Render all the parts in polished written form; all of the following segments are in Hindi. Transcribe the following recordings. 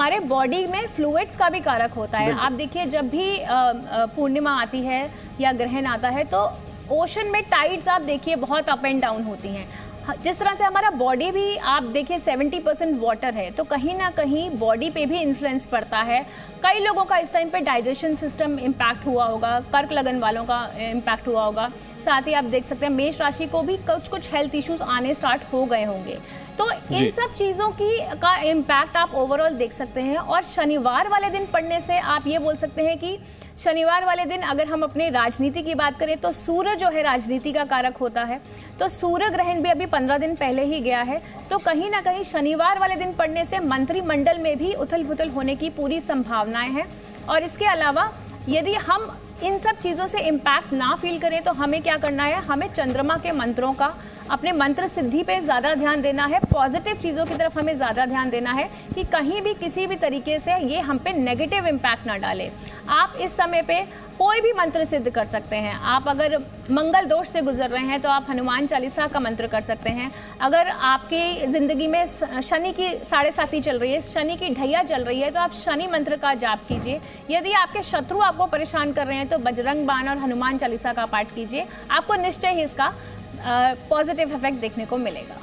हमारे बॉडी में फ्लूइड्स का भी कारक होता है। आप देखिए जब भी पूर्णिमा आती है या ग्रहण आता है तो ओशन में टाइड्स आप देखिए बहुत अप एंड डाउन होती हैं। जिस तरह से हमारा बॉडी भी आप देखिए 70% वाटर है, तो कहीं ना कहीं बॉडी पे भी इन्फ्लुएंस पड़ता है। कई लोगों का इस टाइम पे डाइजेशन सिस्टम इम्पैक्ट हुआ होगा, कर्क लगन वालों का इम्पैक्ट हुआ होगा। साथ ही आप देख सकते हैं मेष राशि को भी कुछ हेल्थ इश्यूज आने स्टार्ट हो गए होंगे। तो इन सब चीज़ों का इम्पैक्ट आप ओवरऑल देख सकते हैं। और शनिवार वाले दिन पढ़ने से आप ये बोल सकते हैं कि शनिवार वाले दिन अगर हम अपने राजनीति की बात करें तो सूर्य जो है राजनीति का कारक होता है, तो सूर्य ग्रहण भी अभी 15 दिन पहले ही गया है। तो कहीं ना कहीं शनिवार वाले दिन पढ़ने से मंत्रिमंडल में भी उथल पुथल होने की पूरी संभावनाएं हैं। और इसके अलावा यदि हम इन सब चीज़ों से इम्पैक्ट ना फील करें तो हमें क्या करना है, हमें चंद्रमा के मंत्रों का, अपने मंत्र सिद्धि पे ज़्यादा ध्यान देना है। पॉजिटिव चीज़ों की तरफ हमें ज़्यादा ध्यान देना है कि कहीं भी किसी भी तरीके से ये हम पे नेगेटिव इम्पैक्ट ना डाले। आप इस समय पे कोई भी मंत्र सिद्ध कर सकते हैं। आप अगर मंगल दोष से गुजर रहे हैं तो आप हनुमान चालीसा का मंत्र कर सकते हैं। अगर आपकी ज़िंदगी में शनि की 7.5 चल रही है, शनि की ढैया चल रही है, तो आप शनि मंत्र का जाप कीजिए। यदि आपके शत्रु आपको परेशान कर रहे हैं तो बजरंग बाण और हनुमान चालीसा का पाठ कीजिए। आपको निश्चय ही इसका पॉजिटिव इफेक्ट देखने को मिलेगा।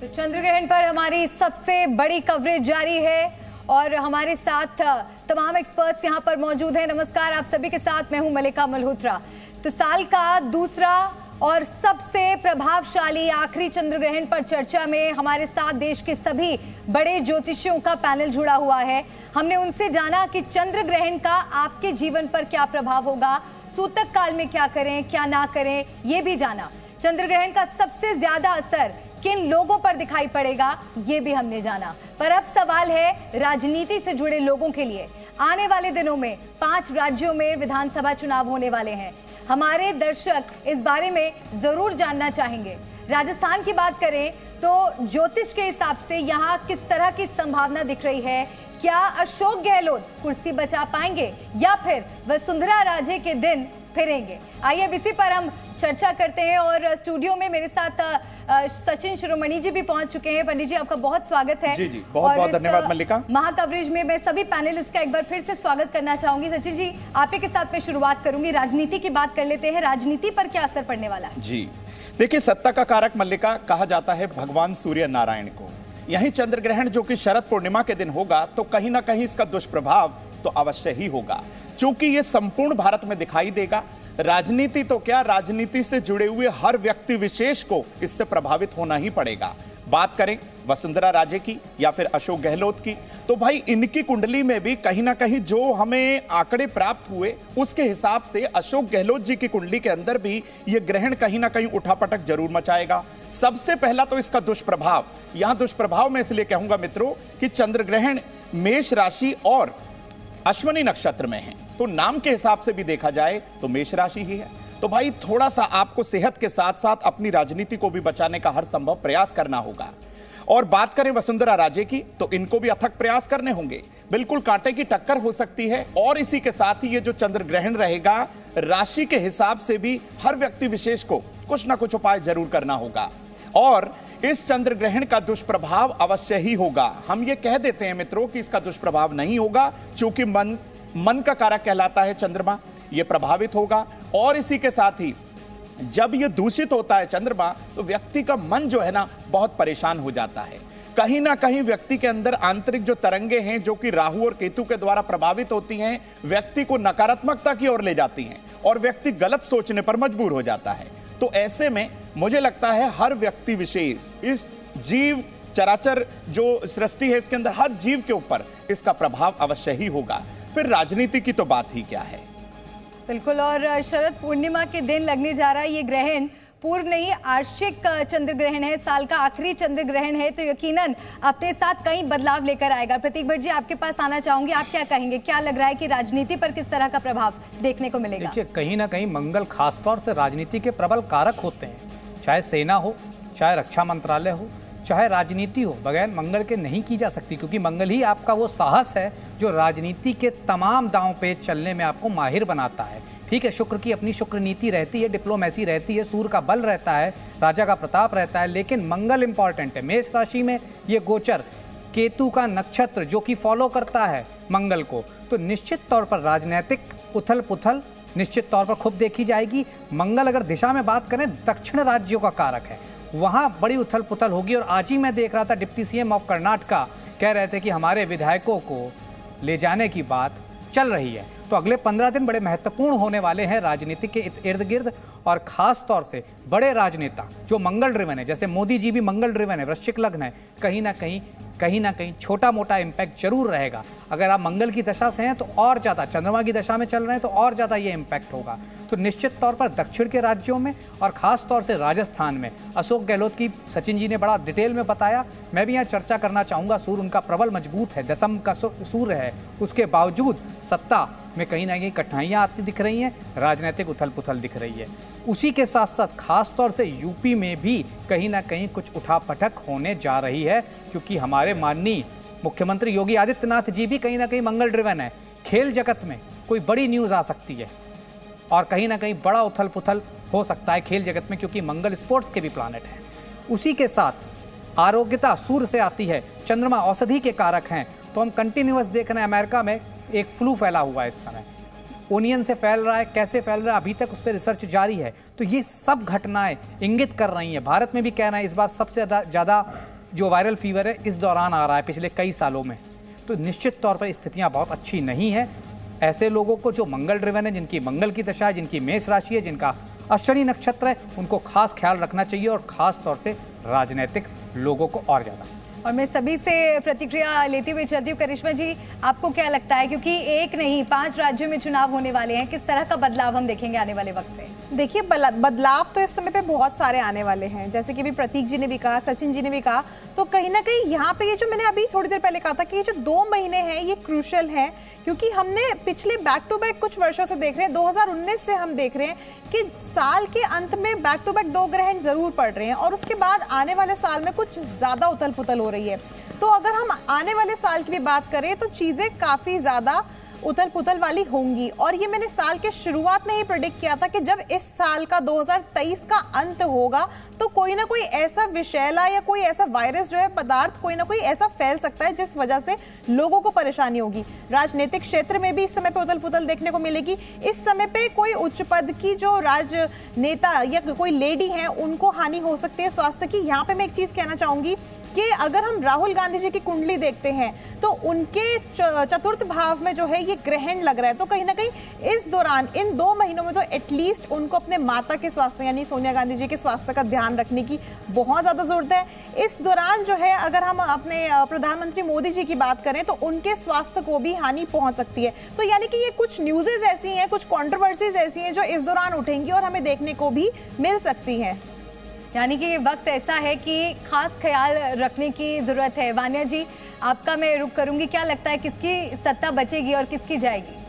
तो चंद्र ग्रहण पर हमारी सबसे बड़ी कवरेज जारी है और हमारे साथ तमाम एक्सपर्ट्स यहां पर मौजूद हैं। नमस्कार आप सभी के साथ मैं हूं मलिका मल्होत्रा। तो साल का दूसरा और सबसे प्रभावशाली आखिरी चंद्र ग्रहण पर चर्चा में हमारे साथ देश के सभी बड़े ज्योतिषियों का पैनल जुड़ा हुआ है। हमने उनसे जाना कि चंद्र ग्रहण का आपके जीवन पर क्या प्रभाव होगा, सूतक काल में क्या करें क्या ना करें, ये भी जाना। चंद्र ग्रहण का सबसे ज्यादा असर किन लोगों पर दिखाई पड़ेगा ये भी हमने जाना। पर अब सवाल है राजनीति से जुड़े लोगों के लिए। आने वाले दिनों में 5 राज्यों में विधानसभा चुनाव होने वाले हैं। हमारे दर्शक इस बारे में जरूर जानना चाहेंगे। राजस्थान की बात करें तो ज्योतिष के हिसाब से यहाँ किस तरह की संभावना दिख रही है? क्या अशोक गहलोत कुर्सी बचा पाएंगे या फिर वसुंधरा राजे के दिन फिरेंगे? आइए अब इसी पर हम चर्चा करते हैं और स्टूडियो में मेरे साथ सचिन शिरोमणि जी भी पहुंच चुके हैं। पंडित जी आपका बहुत स्वागत है। जी जी बहुत बहुत धन्यवाद मल्लिका। महाकवरेज में मैं सभी पैनलिस्ट का एक बार फिर से स्वागत करना चाहूंगी। सचिन जी आप ही के साथ मैं शुरुआत करूंगी। राजनीति की बात कर लेते हैं। राजनीति पर क्या असर पड़ने वाला है? जी देखिए, सत्ता का कारक मल्लिका कहा जाता है भगवान सूर्य नारायण को। यही चंद्र ग्रहण जो कि शरद पूर्णिमा के दिन होगा तो कहीं ना कहीं इसका दुष्प्रभाव तो अवश्य ही होगा, क्योंकि ये संपूर्ण भारत में दिखाई देगा। राजनीति तो क्या, राजनीति से जुड़े हुए हर व्यक्ति विशेष को इससे प्रभावित होना ही पड़ेगा। बात करें वसुंधरा राजे की या फिर अशोक गहलोत की, तो भाई इनकी कुंडली में भी कहीं ना कहीं जो हमें आंकड़े प्राप्त हुए उसके हिसाब से अशोक गहलोत जी की कुंडली के अंदर भी यह ग्रहण कहीं ना कहीं उठापटक जरूर मचाएगा। सबसे पहला तो इसका दुष्प्रभाव, यहां दुष्प्रभाव मैं इसलिए कहूंगा मित्रों कि चंद्र ग्रहण मेष राशि और अश्विनी नक्षत्र में है, तो नाम के हिसाब से भी देखा जाए तो मेष राशि ही है। तो भाई थोड़ा सा आपको सेहत के साथ साथ अपनी राजनीति को भी बचाने का हर संभव प्रयास करना होगा। और बात करें वसुंधरा राजे की तो इनको भी अथक प्रयास करने होंगे। बिल्कुल कांटे की टक्कर हो सकती है। और इसी के साथ ही ये जो चंद्र ग्रहण रहेगा, राशि के हिसाब से भी हर व्यक्ति विशेष को कुछ ना कुछ उपाय जरूर करना होगा। और इस चंद्र ग्रहण का दुष्प्रभाव अवश्य ही होगा। हम ये कह देते हैं मित्रों कि इसका दुष्प्रभाव नहीं होगा, क्योंकि मन का कारक कहलाता है चंद्रमा, ये प्रभावित होगा। और इसी के साथ ही जब ये दूषित होता है चंद्रमा तो व्यक्ति का मन जो है ना बहुत परेशान हो जाता है। कहीं ना कहीं व्यक्ति के अंदर आंतरिक जो तरंगे हैं जो कि राहु और केतु के द्वारा प्रभावित होती हैं, व्यक्ति को नकारात्मकता की ओर ले जाती हैं और व्यक्ति गलत सोचने पर मजबूर हो जाता है। तो ऐसे में मुझे लगता है हर व्यक्ति विशेष, इस जीव चराचर जो सृष्टि है इसके अंदर हर जीव के ऊपर इसका प्रभाव अवश्य ही होगा। फिर राजनीति की तो बात ही क्या है। बिल्कुल। और शरद पूर्णिमा के दिन लगने जा रहा है ये ग्रहण। पूर्व नहीं आंशिक चंद्र ग्रहण है, साल का आखिरी चंद्र ग्रहण है, तो यकीनन अपने साथ कई बदलाव लेकर आएगा। प्रतीक भट्ट जी आपके पास आना चाहूंगी, आप क्या कहेंगे? क्या लग रहा है कि राजनीति पर किस तरह का प्रभाव देखने को मिलेगा? देखिए कहीं ना कहीं मंगल खासतौर से राजनीति के प्रबल कारक होते हैं, चाहे सेना हो, चाहे रक्षा मंत्रालय हो, चाहे राजनीति हो, बगैर मंगल के नहीं की जा सकती, क्योंकि मंगल ही आपका वो साहस है जो राजनीति के तमाम दांव पे चलने में आपको माहिर बनाता है। ठीक है, शुक्र की अपनी शुक्र नीति रहती है, डिप्लोमेसी रहती है, सूर्य का बल रहता है, राजा का प्रताप रहता है, लेकिन मंगल इंपॉर्टेंट है। मेष राशि में ये गोचर, केतु का नक्षत्र जो कि फॉलो करता है मंगल को, तो निश्चित तौर पर राजनीतिक उथल पुथल निश्चित तौर पर खूब देखी जाएगी। मंगल अगर दिशा में बात करें, दक्षिण राज्यों का कारक है, वहाँ बड़ी उथल पुथल होगी। और आज ही मैं देख रहा था डिप्टी सीएम ऑफ कर्नाटका कह रहे थे कि हमारे विधायकों को ले जाने की बात चल रही है। तो अगले 15 दिन बड़े महत्वपूर्ण होने वाले हैं राजनीति के इर्द गिर्द, और खास तौर से बड़े राजनेता जो मंगल ड्रिवन है, जैसे मोदी जी भी मंगल ड्रिवन है, वृश्चिक लग्न है, कहीं ना कहीं छोटा मोटा इम्पैक्ट जरूर रहेगा। अगर आप मंगल की दशा से हैं तो और ज़्यादा, चंद्रमा की दशा में चल रहे हैं तो और ज़्यादा ये इम्पैक्ट होगा। तो निश्चित तौर पर दक्षिण के राज्यों में और ख़ास तौर से राजस्थान में, अशोक गहलोत की सचिन जी ने बड़ा डिटेल में बताया, मैं भी यहाँ चर्चा करना चाहूँगा। सूर्य उनका प्रबल मजबूत है, दशम का सूर्य है, उसके बावजूद सत्ता में कहीं ना कहीं कठिनाइयाँ आती दिख रही हैं, राजनीतिक उथल पुथल दिख रही है। उसी के साथ साथ खास तौर से यूपी में भी कहीं ना कहीं कुछ उठापटक होने जा रही है, क्योंकि हमारे माननीय मुख्यमंत्री योगी आदित्यनाथ जी भी कहीं ना कहीं मंगल ड्रिवन है। खेल जगत में कोई बड़ी न्यूज़ आ सकती है और कहीं ना कहीं बड़ा उथल पुथल हो सकता है खेल जगत में, क्योंकि मंगल स्पोर्ट्स के भी प्लानेट है। उसी के साथ आरोग्यता सूर्य से आती है, चंद्रमा औषधि के कारक हैं, तो हम कंटिन्यूअस देख रहे हैं अमेरिका में एक फ्लू फैला हुआ है इस समय, ओनियन से फैल रहा है, कैसे फैल रहा है अभी तक उस पर रिसर्च जारी है। तो ये सब घटनाएं इंगित कर रही हैं, भारत में भी कह रहे हैं इस बार सबसे ज़्यादा जो वायरल फीवर है इस दौरान आ रहा है पिछले कई सालों में। तो निश्चित तौर पर स्थितियां बहुत अच्छी नहीं है। ऐसे लोगों को जो मंगल ड्रिवन है, जिनकी मंगल की दशा है, जिनकी मेष राशि है, जिनका अश्विनी नक्षत्र है, उनको खास ख्याल रखना चाहिए, और खास तौर से राजनीतिक लोगों को और ज़्यादा। और मैं सभी से प्रतिक्रिया लेती हुई चलती हूँ। करिश्मा जी, आपको क्या लगता है, क्योंकि एक नहीं 5 राज्यों में चुनाव होने वाले हैं, किस तरह का बदलाव हम देखेंगे आने वाले वक्त में? देखिए, बदलाव तो इस समय पे बहुत सारे आने वाले हैं, जैसे कि भी प्रतीक जी ने भी कहा, सचिन जी ने भी कहा। तो कहीं ना कहीं यहाँ पे ये जो मैंने अभी थोड़ी देर पहले कहा था कि ये जो 2 महीने हैं ये क्रूशियल हैं, क्योंकि हमने पिछले बैक टू बैक कुछ वर्षों से देख रहे हैं, 2019 से हम देख रहे हैं कि साल के अंत में बैक टू बैक 2 ग्रहण जरूर पड़ रहे हैं, और उसके बाद आने वाले साल में कुछ ज्यादा उथल पुथल हो रही है। तो अगर हम आने वाले साल की भी बात करें तो चीजें काफी ज्यादा उथल पुथल वाली होंगी। और ये मैंने साल के शुरुआत में ही प्रेडिक्ट किया था कि जब इस साल का 2023 का अंत होगा तो कोई ना कोई ऐसा विषैला या कोई ऐसा वायरस जो है पदार्थ कोई ना कोई ऐसा फैल सकता है जिस वजह से लोगों को परेशानी होगी। राजनीतिक क्षेत्र में भी इस समय पे उथल पुथल देखने को मिलेगी। इस समय पे कोई उच्च पद की जो राजनेता या कोई लेडी है उनको हानि हो सकती है स्वास्थ्य की। यहाँ पे मैं एक चीज कहना चाहूंगी कि अगर हम राहुल गांधी जी की कुंडली देखते हैं तो उनके चतुर्थ भाव में जो है ये ग्रहण लग रहा है, तो कहीं ना कहीं इस दौरान इन 2 महीनों में तो एटलीस्ट उनको अपने माता के स्वास्थ्य यानी सोनिया गांधी जी के स्वास्थ्य का ध्यान रखने की बहुत ज्यादा जरूरत है। इस दौरान जो है अगर हम अपने प्रधानमंत्री मोदी जी की बात करें तो उनके स्वास्थ्य को भी हानि पहुंच सकती है। तो यानी कि ये कुछ न्यूज़ेज ऐसी हैं, कुछ कॉन्ट्रोवर्सीज ऐसी हैं जो इस दौरान उठेंगी और हमें देखने को भी मिल सकती हैं। यानी कि ये वक्त ऐसा है कि खास ख्याल रखने की ज़रूरत है। वान्या जी, आपका मैं रुख करूंगी, क्या लगता है किसकी सत्ता बचेगी और किसकी जाएगी?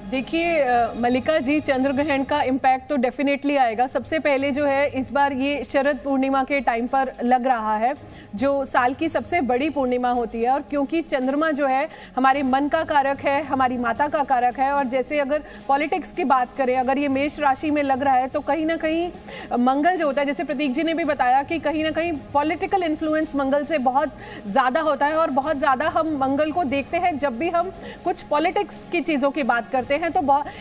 देखिए मल्लिका जी, चंद्र ग्रहण का इम्पैक्ट तो डेफिनेटली आएगा। सबसे पहले जो है इस बार ये शरद पूर्णिमा के टाइम पर लग रहा है, जो साल की सबसे बड़ी पूर्णिमा होती है। और क्योंकि चंद्रमा जो है हमारे मन का कारक है, हमारी माता का कारक है, और जैसे अगर पॉलिटिक्स की बात करें, अगर ये मेष राशि में लग रहा है तो कहीं ना कहीं मंगल जो होता है, जैसे प्रतीक जी ने भी बताया कि कहीं ना कहीं पॉलिटिकल इन्फ्लुएंस मंगल से बहुत ज़्यादा होता है, और बहुत ज़्यादा हम मंगल को देखते हैं जब भी हम कुछ पॉलिटिक्स की चीज़ों की बात करते हैं। तो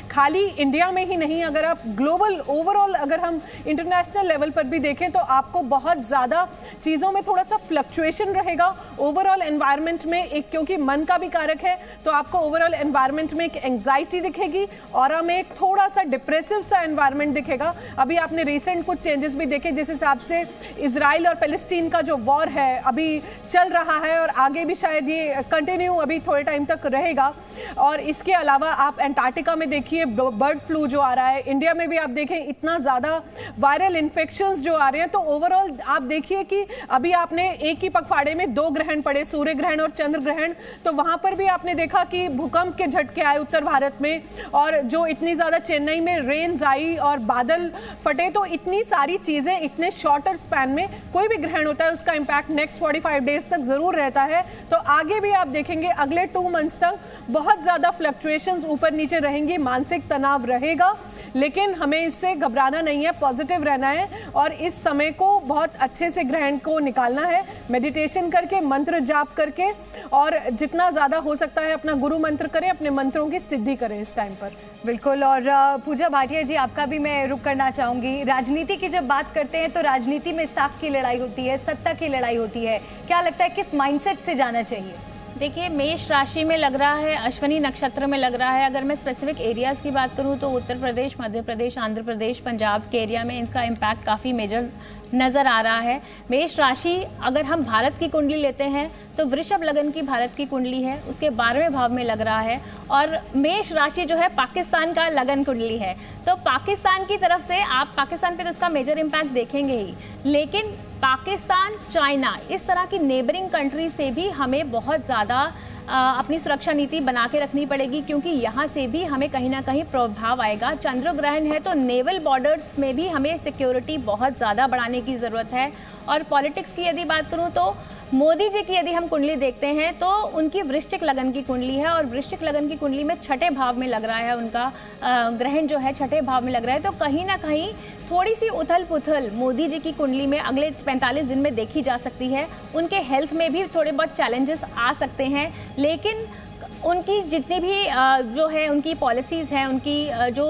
खाली इंडिया में ही नहीं, अगर आप ग्लोबल ओवरऑल अगर हम इंटरनेशनल लेवल पर भी देखें तो आपको बहुत ज़्यादा चीज़ों में थोड़ा सा फ्लक्चुएशन रहेगा ओवरऑल एनवायरनमेंट में। एक क्योंकि मन का भी कारक है तो आपको ओवरऑल एनवायरनमेंट में एक एंग्जाइटी दिखेगी, और में एक थोड़ा सा डिप्रेसिव सा एनवायरनमेंट दिखेगा। अभी आपने रिसेंट कुछ चेंजेस भी देखे, जिस हिसाब से इजराइल और पैलेस्टीन का जो वॉर है अभी चल रहा है, और आगे भी शायद ये कंटिन्यू अभी थोड़े टाइम तक रहेगा। और इसके अलावा आप एंटार्क्टिका अंटार्कटिका में देखिए बर्ड फ्लू जो आ रहा है, इंडिया में भी आप देखें इतना ज़्यादा वायरल इन्फेक्शंस जो आ रहे हैं। तो ओवरऑल आप देखिए कि अभी आपने एक ही पखवाड़े में 2 ग्रहण पड़े, सूर्य ग्रहण और चंद्र ग्रहण, तो वहाँ पर भी आपने देखा कि भूकंप के झटके आए उत्तर भारत में, और जो इतनी ज़्यादा चेन्नई में रेन्स आई और बादल फटे। तो इतनी सारी चीज़ें इतने शॉर्टर स्पैन में, कोई भी ग्रहण होता है उसका इम्पैक्ट नेक्स्ट 45 डेज तक ज़रूर रहता है। तो आगे भी आप देखेंगे अगले 2 मंथ्स तक बहुत ज़्यादा फ्लक्चुएशंस ऊपर नीचे रहेंगी, मानसिक तनाव रहेगा, लेकिन हमें इससे घबराना नहीं है, पॉजिटिव रहना है और इस समय को बहुत अच्छे से ग्रहण को निकालना है, मेडिटेशन करके, मंत्र जाप करके, और जितना ज़्यादा हो सकता है अपना गुरु मंत्र करें, अपने मंत्रों की सिद्धि करें इस टाइम पर। बिल्कुल। और पूजा भाटिया जी, आपका भी मैं रुक करना चाहूंगी। राजनीति की जब बात करते हैं तो राजनीति में साख की लड़ाई होती है, सत्ता की लड़ाई होती है, क्या लगता है किस माइंडसेट से जाना चाहिए? देखिए, मेष राशि में लग रहा है, अश्विनी नक्षत्र में लग रहा है। अगर मैं स्पेसिफिक एरियाज़ की बात करूं तो उत्तर प्रदेश, मध्य प्रदेश, आंध्र प्रदेश, पंजाब के एरिया में इनका इम्पैक्ट काफ़ी मेजर नज़र आ रहा है। मेष राशि, अगर हम भारत की कुंडली लेते हैं तो वृषभ लगन की भारत की कुंडली है, उसके 12वें भाव में लग रहा है। और मेष राशि जो है पाकिस्तान का लगन कुंडली है, तो पाकिस्तान की तरफ से आप पाकिस्तान पे तो उसका मेजर इम्पैक्ट देखेंगे ही, लेकिन पाकिस्तान, चाइना, इस तरह की नेबरिंग कंट्री से भी हमें बहुत ज़्यादा अपनी सुरक्षा नीति बना के रखनी पड़ेगी, क्योंकि यहाँ से भी हमें कहीं ना कहीं प्रभाव आएगा। चंद्र ग्रहण है तो नेवल बॉर्डर्स में भी हमें सिक्योरिटी बहुत ज़्यादा बढ़ाने की ज़रूरत है। और पॉलिटिक्स की यदि बात करूँ तो मोदी जी की यदि हम कुंडली देखते हैं तो उनकी वृश्चिक लगन की कुंडली है, और वृश्चिक लगन की कुंडली में 6ठे भाव में लग रहा है उनका ग्रहण जो है 6ठे भाव में लग रहा है। तो कहीं ना कहीं थोड़ी सी उथल पुथल मोदी जी की कुंडली में अगले 45 दिन में देखी जा सकती है। उनके हेल्थ में भी थोड़े बहुत चैलेंजेस आ सकते हैं, लेकिन उनकी जितनी भी जो है उनकी पॉलिसीज़ हैं, उनकी जो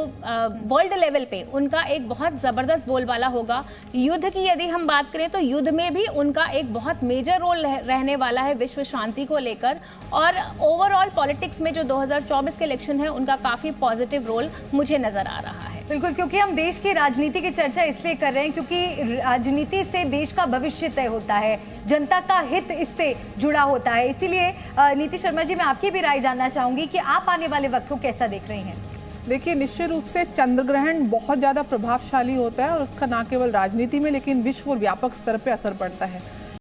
वर्ल्ड लेवल पे उनका एक बहुत ज़बरदस्त बोलबाला होगा। युद्ध की यदि हम बात करें तो युद्ध में भी उनका एक बहुत मेजर रोल रहने वाला है विश्व शांति को लेकर। और ओवरऑल पॉलिटिक्स में जो 2024 के इलेक्शन है उनका काफ़ी पॉजिटिव रोल मुझे नज़र आ रहा है। बिल्कुल, क्योंकि हम देश की राजनीति की चर्चा इसलिए कर रहे हैं क्योंकि राजनीति से देश का भविष्य तय होता है, जनता का हित इससे जुड़ा होता है। इसीलिए नीति शर्मा जी, मैं आपकी भी राय जानना चाहूंगी कि आप आने वाले वक्त को कैसा देख रही हैं? देखिए, निश्चित रूप से चंद्र ग्रहण बहुत ज़्यादा प्रभावशाली होता है और उसका न केवल राजनीति में लेकिन विश्व और व्यापक स्तर पर असर पड़ता है।